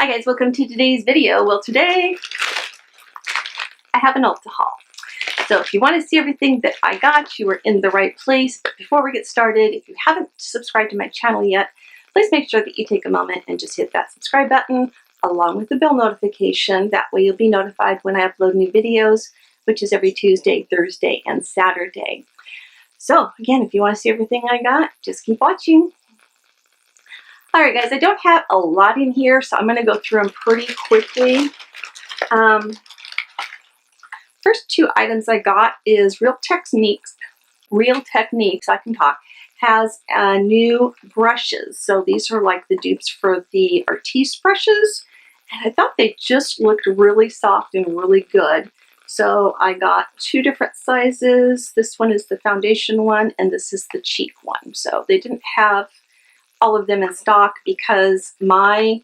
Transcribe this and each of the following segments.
Hi guys, welcome to today's video. Well, today I have an Ulta haul. So if you want to see everything that I got, you are in the right place. But before we get started, if you haven't subscribed to my channel yet, please make sure that you take a moment and just hit that subscribe button along with the bell notification. That way you'll be notified when I upload new videos, which is every Tuesday, Thursday, and Saturday. So again, if you want to see everything I got, just keep watching. Alright guys, I don't have a lot in here, so I'm going to go through them pretty quickly. First two items I got is Real Techniques, I can talk, has new brushes. So these are like the dupes for the Artiste brushes. And I thought they just looked really soft and really good. So I got two different sizes. This one is the foundation one, and this is the cheek one. So they didn't have all of them in stock because my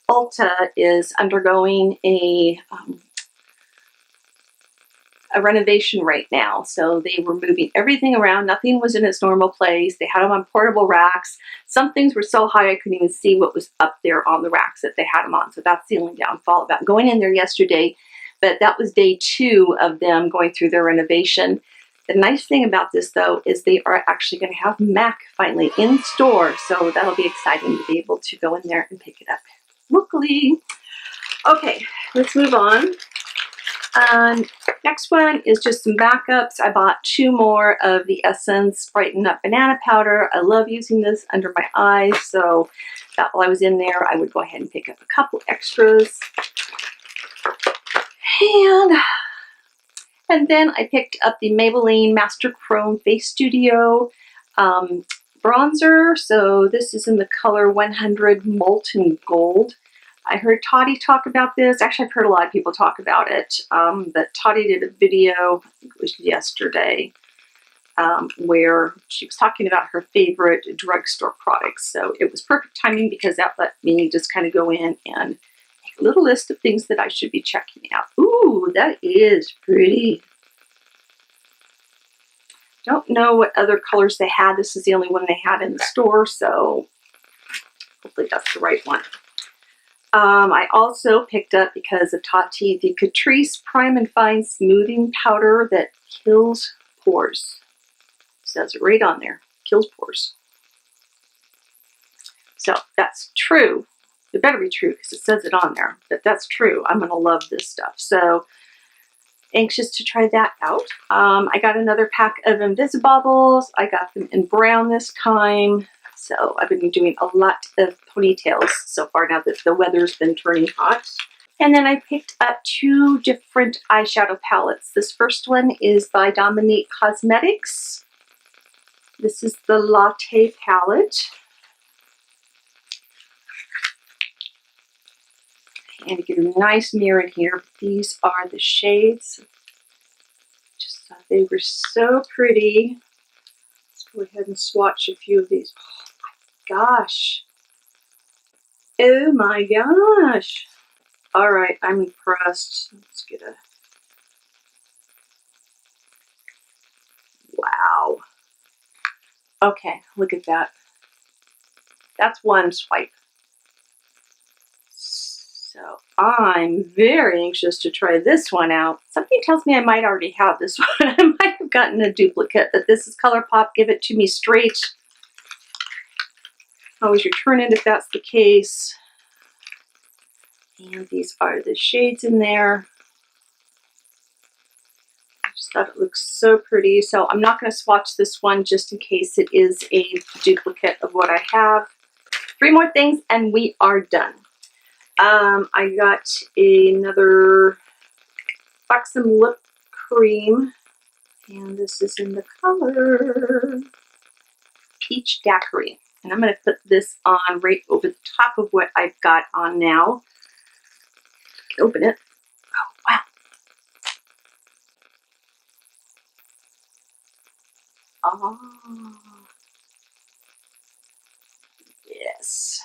Ulta is undergoing a renovation right now. So they were moving everything around. Nothing was in its normal place. They had them on portable racks. Some things were so high I couldn't even see what was up there on the racks that they had them on. So that's the only downfall about going in there yesterday. But that was day 2 of them going through their renovation. The nice thing about this, though, is they are actually going to have MAC finally in store. So that'll be exciting to be able to go in there and pick it up locally. Okay, let's move on. Next one is just some backups. I bought 2 more of the Essence Brighten Up Banana Powder. I love using this under my eyes. So that while I was in there, I would go ahead and pick up a couple extras. And then I picked up the Maybelline Master Chrome Face Studio bronzer. So this is in the color 100 Molten Gold. I heard Toddy talk about this. Actually, I've heard a lot of people talk about it. But Toddy did a video, I think it was yesterday, where she was talking about her favorite drugstore products. So it was perfect timing because that let me just kind of go in and a little list of things that I should be checking out. Ooh, that is pretty. Don't know what other colors they had. This is the only one they had in the store, so hopefully that's the right one. I also picked up, because of Tati, the Catrice Prime and Fine Smoothing Powder that kills pores. It says it right on there. Kills pores. So that's true. It better be true because it says it on there, but that's true. I'm going to love this stuff. So anxious to try that out. I got another pack of Invisibobbles. I got them in brown this time. So I've been doing a lot of ponytails so far now that the weather's been turning hot. And then I picked up 2 different eyeshadow palettes. This first one is by Dominate Cosmetics. This is the Latte palette. And to get a nice mirror in here, these are the shades. Just thought they were so pretty. Let's go ahead and swatch a few of these. Oh my gosh. Oh my gosh. All right, I'm impressed. Let's get a... Wow. Okay, look at that. That's one swipe. So I'm very anxious to try this one out. Something tells me I might already have this one. I might have gotten a duplicate, but this is ColourPop. Give it to me straight. Always return it if that's the case. And these are the shades in there. I just thought it looks so pretty. So I'm not going to swatch this one just in case it is a duplicate of what I have. 3 more things and we are done. I got another Buxom lip cream, and this is in the color Peach Daiquiri. And I'm going to put this on right over the top of what I've got on now. Open it. Oh, wow. Oh. Yes.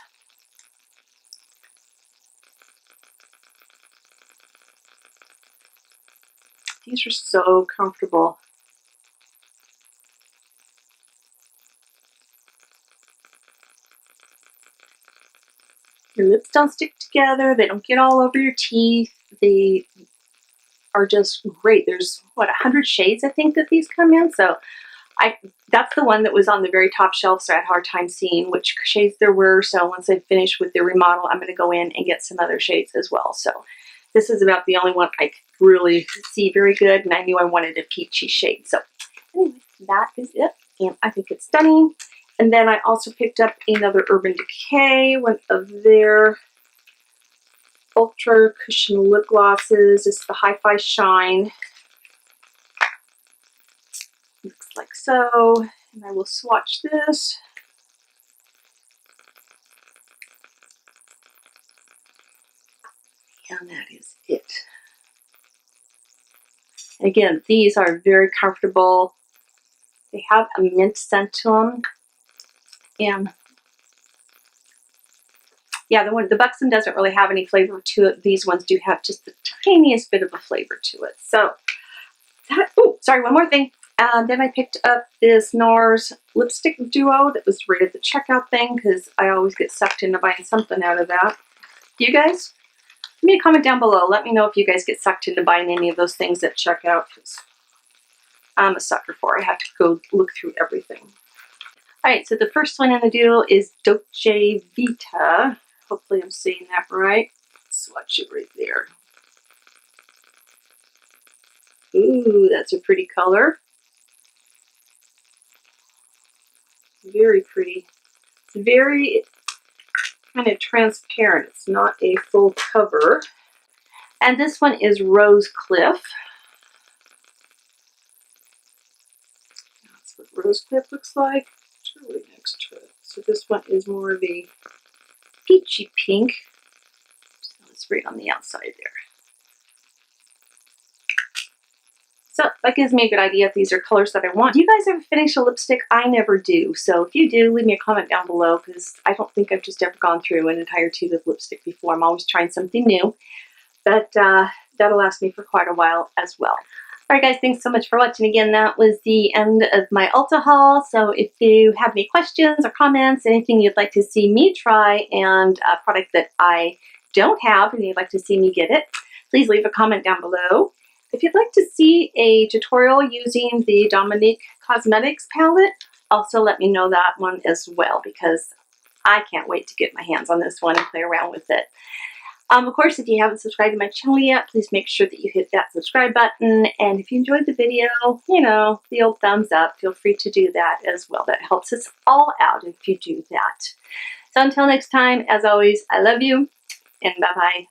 These are so comfortable. Your lips don't stick together. They don't get all over your teeth. They are just great. There's, what, 100 shades I think that these come in. So that's the one that was on the very top shelf, so I had a hard time seeing which shades there were. So once I finish with the remodel, I'm going to go in and get some other shades as well. So this is about the only one I could really see very good, and I knew I wanted a peachy shade. So anyway, that is it, and I think it's stunning. And then I also picked up another Urban Decay, one of their Ultra Cushion Lip Glosses. It's the Hi-Fi Shine. Looks like so, and I will swatch this. And that is it. And again, these are very comfortable. They have a mint scent to them. And yeah, the Buxom doesn't really have any flavor to it. These ones do have just the tiniest bit of a flavor to it. So, oh, sorry, one more thing. Then I picked up this NARS lipstick duo that was right at the checkout thing, because I always get sucked into buying something out of that. You guys? Leave me a comment down below. Let me know if you guys get sucked into buying any of those things at checkout, because I'm a sucker for it. I have to go look through everything. Alright, so the first one in the duo is Dolce Vita. Hopefully I'm saying that right. Swatch it right there. Ooh, that's a pretty color. Very pretty. It's very kind of transparent. It's not a full cover. And this one is Rose Cliff. That's what Rose Cliff looks like. It's really next to it. So this one is more of a peachy pink. So it's right on the outside there. So that gives me a good idea if these are colors that I want. Do you guys ever finish a lipstick? I never do. So if you do, leave me a comment down below, because I don't think I've just ever gone through an entire tube of lipstick before. I'm always trying something new. But that'll last me for quite a while as well. Alright guys, thanks so much for watching. Again, that was the end of my Ulta haul. So if you have any questions or comments, anything you'd like to see me try, and a product that I don't have and you'd like to see me get it, please leave a comment down below. If you'd like to see a tutorial using the Dominique Cosmetics palette, also let me know that one as well, because I can't wait to get my hands on this one and play around with it. Of course, if you haven't subscribed to my channel yet, please make sure that you hit that subscribe button. And if you enjoyed the video, you know, the old thumbs up, feel free to do that as well. That helps us all out if you do that. So until next time, as always, I love you, and bye-bye.